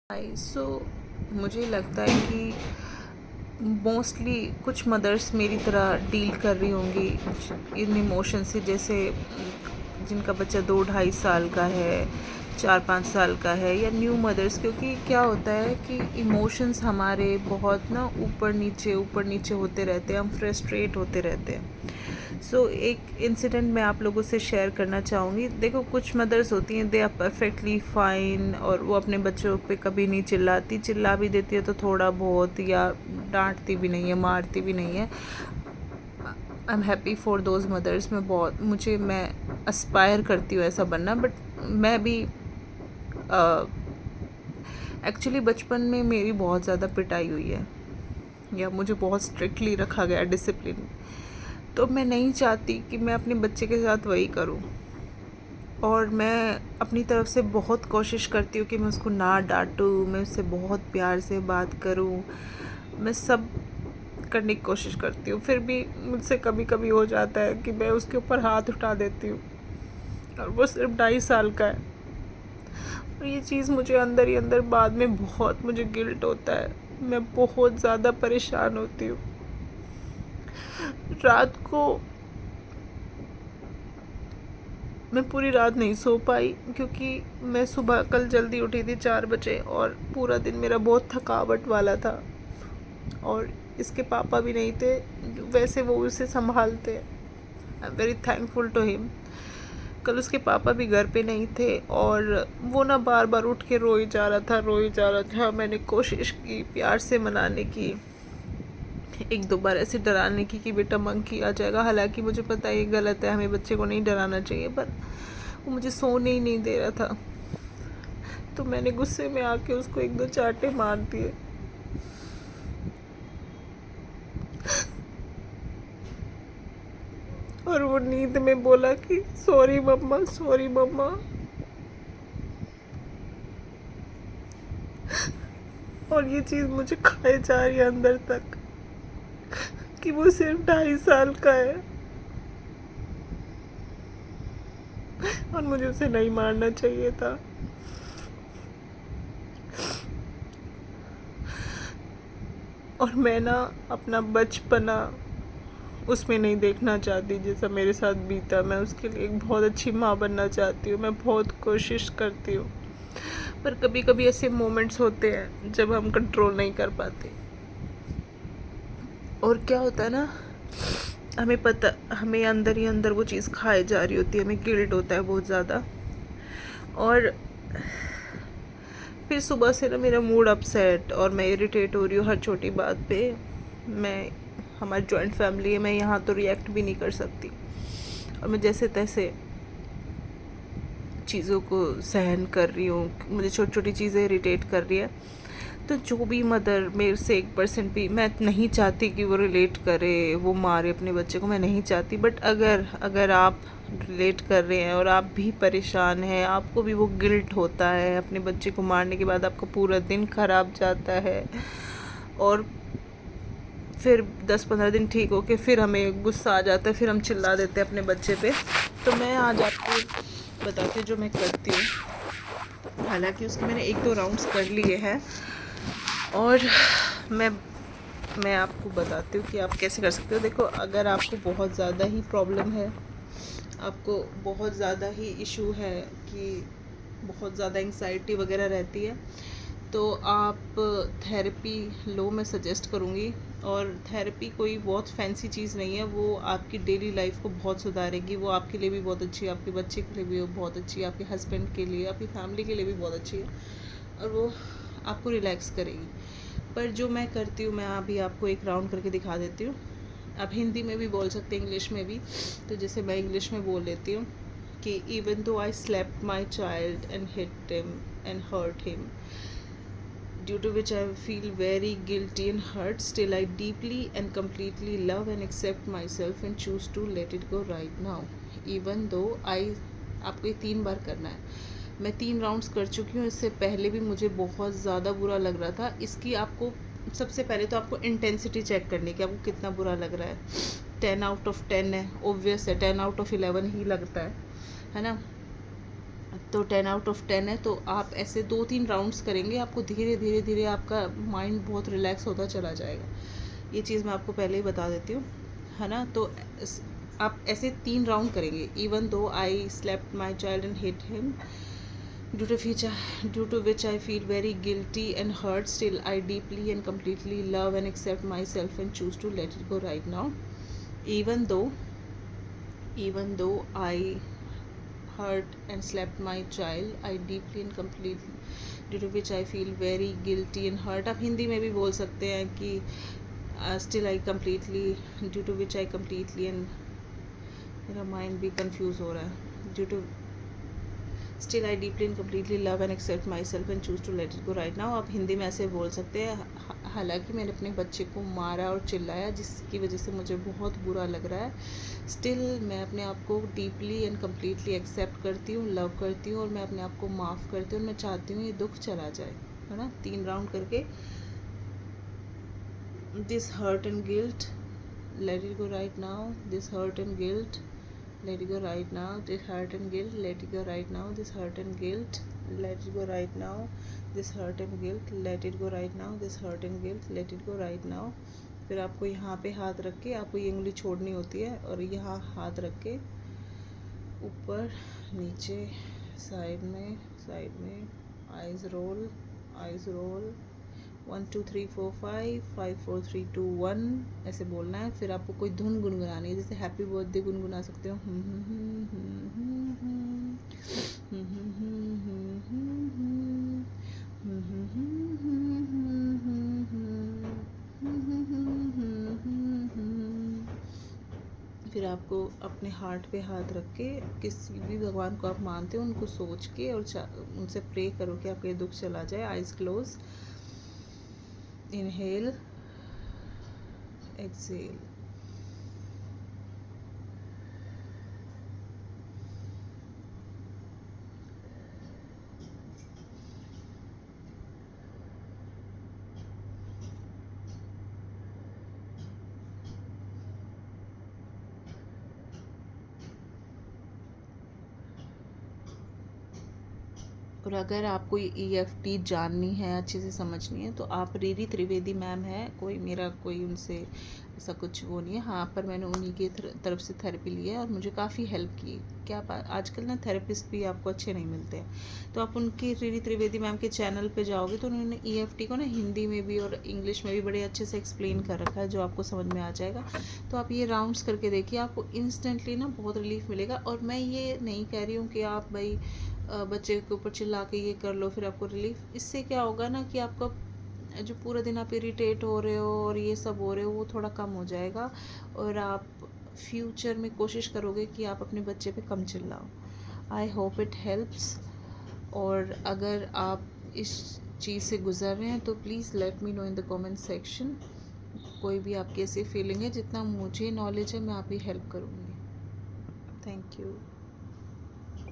मुझे लगता है कि मोस्टली कुछ मदर्स मेरी तरह डील कर रही होंगी इन इमोशन से, जैसे जिनका बच्चा 2-2.5 साल का है, 4-5 साल का है, या न्यू मदर्स। क्योंकि क्या होता है कि इमोशंस हमारे बहुत ना ऊपर नीचे होते रहते हैं, हम फ्रस्ट्रेट होते रहते हैं। एक इंसिडेंट मैं आप लोगों से शेयर करना चाहूँगी। देखो, कुछ मदर्स होती हैं, दे आर परफेक्टली फाइन, और वो अपने बच्चों पे कभी नहीं चिल्लाती, चिल्ला भी देती है तो थोड़ा बहुत, या डांटती भी नहीं है, मारती भी नहीं है। I am happy for those mothers. मैं एस्पायर करती हूँ ऐसा बनना। बट मैं भी एक्चुअली बचपन में मेरी बहुत ज़्यादा पिटाई हुई है, या मुझे बहुत स्ट्रिक्टली रखा गया, डिसिप्लिन। तो मैं नहीं चाहती कि मैं अपने बच्चे के साथ वही करूं, और मैं अपनी तरफ से बहुत कोशिश करती हूँ कि मैं उसको ना डांटूँ, मैं उससे बहुत प्यार से बात करूँ, मैं सब करने की कोशिश करती हूँ। फिर भी मुझसे कभी कभी हो जाता है कि मैं उसके ऊपर हाथ उठा देती हूँ, और वो सिर्फ 2.5 साल का है। और ये चीज़ मुझे अंदर ही अंदर बाद में बहुत मुझे गिल्ट होता है, मैं बहुत ज़्यादा परेशान होती हूँ। रात को मैं पूरी रात नहीं सो पाई, क्योंकि मैं सुबह कल जल्दी उठी थी 4 बजे, और पूरा दिन मेरा बहुत थकावट वाला था। और इसके पापा भी नहीं थे, वैसे वो उसे संभालते। I am very thankful to him. कल उसके पापा भी घर पे नहीं थे, और वो ना बार बार उठ के रोई जा रहा था। मैंने कोशिश की प्यार से मनाने की, 1-2 बार ऐसे डराने की कि बेटा मंकी आ जाएगा। हालांकि मुझे पता है ये गलत है, हमें बच्चे को नहीं डराना चाहिए, पर वो मुझे सोने ही नहीं दे रहा था। तो मैंने गुस्से में आके उसको 1-2 चांटे मार दिए। और वो नींद में बोला कि सॉरी मम्मा, सॉरी मम्मा। और ये चीज़ मुझे खाए जा रही है अंदर तक, कि वो सिर्फ 2.5 साल का है, और मुझे उसे नहीं मारना चाहिए था। और मैं ना अपना बचपना उसमें नहीं देखना चाहती जैसा मेरे साथ बीता। मैं उसके लिए एक बहुत अच्छी माँ बनना चाहती हूँ, मैं बहुत कोशिश करती हूँ, पर कभी कभी ऐसे मोमेंट्स होते हैं जब हम कंट्रोल नहीं कर पाते। और क्या होता है ना, हमें अंदर ही अंदर वो चीज़ खाए जा रही होती है, हमें गिल्ट होता है बहुत ज़्यादा। और फिर सुबह से ना मेरा मूड अपसेट, और मैं इरिटेट हो रही हूँ हर छोटी बात पे। मैं हमारी जॉइंट फैमिली है, मैं यहाँ तो रिएक्ट भी नहीं कर सकती, और मैं जैसे तैसे चीज़ों को सहन कर रही हूँ। मुझे छोटी छोटी चीज़ें इरिटेट कर रही है। तो जो भी मदर मेरे से 1% भी, मैं नहीं चाहती कि वो रिलेट करे, वो मारे अपने बच्चे को, मैं नहीं चाहती। बट अगर आप रिलेट कर रहे हैं और आप भी परेशान हैं, आपको भी वो गिल्ट होता है, अपने बच्चे को मारने के बाद आपका पूरा दिन ख़राब जाता है, और फिर 10-15 दिन ठीक हो के फिर हमें गुस्सा आ जाता है, फिर हम चिल्ला देते हैं अपने बच्चे पे। तो मैं आज आपको बताती हूँ जो मैं करती हूँ। हालांकि उसके मैंने 1-2 राउंड्स कर लिए हैं, और मैं मैं आपको बताती हूँ कि आप कैसे कर सकते हो। देखो, अगर आपको बहुत ज़्यादा ही प्रॉब्लम है, आपको बहुत ज़्यादा ही इशू है, कि बहुत ज़्यादा एंग्जाइटी वगैरह रहती है, तो आप थेरेपी लो, मैं सजेस्ट करूँगी। और थेरेपी कोई बहुत फैंसी चीज़ नहीं है, वो आपकी डेली लाइफ को बहुत सुधारेगी, वो आपके लिए भी बहुत अच्छी है, आपके बच्चे के लिए भी बहुत अच्छी है, आपके हस्बैंड के लिए, आपकी फैमिली के लिए भी बहुत अच्छी है, और वो आपको रिलैक्स करेगी। पर जो मैं करती हूँ, मैं अभी आपको एक राउंड करके दिखा देती हूँ। आप हिंदी में भी बोल सकते हैं, इंग्लिश में भी। तो जैसे मैं इंग्लिश में बोल लेती हूँ कि even though I slept my child and hit him and hurt him, due to which I feel very guilty and hurt, still I deeply and completely love and accept myself and choose to let it go right now, even though I। आपको ये 3 बार करना है। मैं 3 rounds कर चुकी हूँ, इससे पहले भी मुझे बहुत ज़्यादा बुरा लग रहा था। इसकी आपको सबसे पहले तो आपको इंटेंसिटी चेक करनी है कि आपको कितना बुरा लग रहा है। 10 आउट ऑफ 10 है, ओब्वियस है, 10 आउट ऑफ 11 ही लगता है ना। तो 10 out of 10 है। तो आप ऐसे 2-3 राउंड्स करेंगे, आपको धीरे धीरे धीरे आपका माइंड बहुत रिलैक्स होता चला जाएगा। ये चीज़ मैं आपको पहले ही बता देती हूँ, है ना। तो आप ऐसे 3 राउंड करेंगे। Even though I slept my child and hit him due to which I feel very guilty and hurt, still I deeply and completely love and accept myself and choose to let it go right now. Even though I hurt and slapped my child, I deeply and completely, due to which I feel very guilty and hurt. आप हिंदी में भी बोल सकते हैं कि still I completely, due to which I completely, and मेरा mind भी confuse हो रहा है, due to still I deeply and completely love and accept myself and choose to let it go right now. आप हिंदी में ऐसे बोल सकते हैं, हालांकि मैंने अपने बच्चे को मारा और चिल्लाया जिसकी वजह से मुझे बहुत बुरा लग रहा है, स्टिल मैं अपने आप को डीपली एंड कम्प्लीटली एक्सेप्ट करती हूँ, लव करती हूँ, और मैं अपने आप को माफ़ करती हूँ, और मैं चाहती हूँ ये दुख चला जाए, है ना। 3 राउंड करके this hurt and guilt, let it go right now, this hurt and guilt, let it go right now, this hurt and guilt, let it go right now, this hurt and guilt, let it go right now, this hurt and guilt, let it go right now, this hurt and guilt, let it go right now। फिर आपको यहाँ पे हाथ रख के, आपको ये उंगली छोड़नी होती है, और यहाँ हाथ रख के ऊपर नीचे साइड में आइज़ रोल 1 2 3 4 5 5 4 3 2 1 ऐसे बोलना है। फिर आपको कोई धुन गुनगुनानी है, जैसे हैप्पी बर्थडे गुनगुना सकते हो, फिर आपको अपने हार्ट पे हाथ रख के, किसी भी भगवान को आप मानते हो उनको सोच के, और उनसे प्रे करो कि आपका ये दुख चला जाए। Eyes close, inhale, exhale. और अगर आपको EFT जाननी है, अच्छे से समझनी है, तो आप रीरी त्रिवेदी मैम है, कोई उनसे ऐसा कुछ वो नहीं है। हाँ, पर मैंने उन्हीं की तरफ से थेरेपी ली है और मुझे काफ़ी हेल्प की। क्या आजकल ना थेरेपिस्ट भी आपको अच्छे नहीं मिलते हैं, तो आप उनकी रीरी त्रिवेदी मैम के चैनल पे जाओगे तो उन्होंने EFT को ना हिंदी में भी और इंग्लिश में भी बड़े अच्छे से एक्सप्लेन कर रखा है, जो आपको समझ में आ जाएगा। तो आप ये राउंड्स करके देखिए, आपको इंस्टेंटली ना बहुत रिलीफ मिलेगा। और मैं ये नहीं कह रही हूँ कि आप भाई बच्चे के ऊपर चिल्ला के ये कर लो फिर आपको रिलीफ। इससे क्या होगा ना कि आपका जो पूरा दिन आप इरिटेट हो रहे हो और ये सब हो रहे हो, वो थोड़ा कम हो जाएगा, और आप फ्यूचर में कोशिश करोगे कि आप अपने बच्चे पे कम चिल्लाओ। I hope it helps. और अगर आप इस चीज़ से गुज़र रहे हैं तो please let me know in the comment section. कोई भी आपकी ऐसी फीलिंग है, जितना मुझे नॉलेज है मैं आपकी हेल्प करूँगी। Thank you.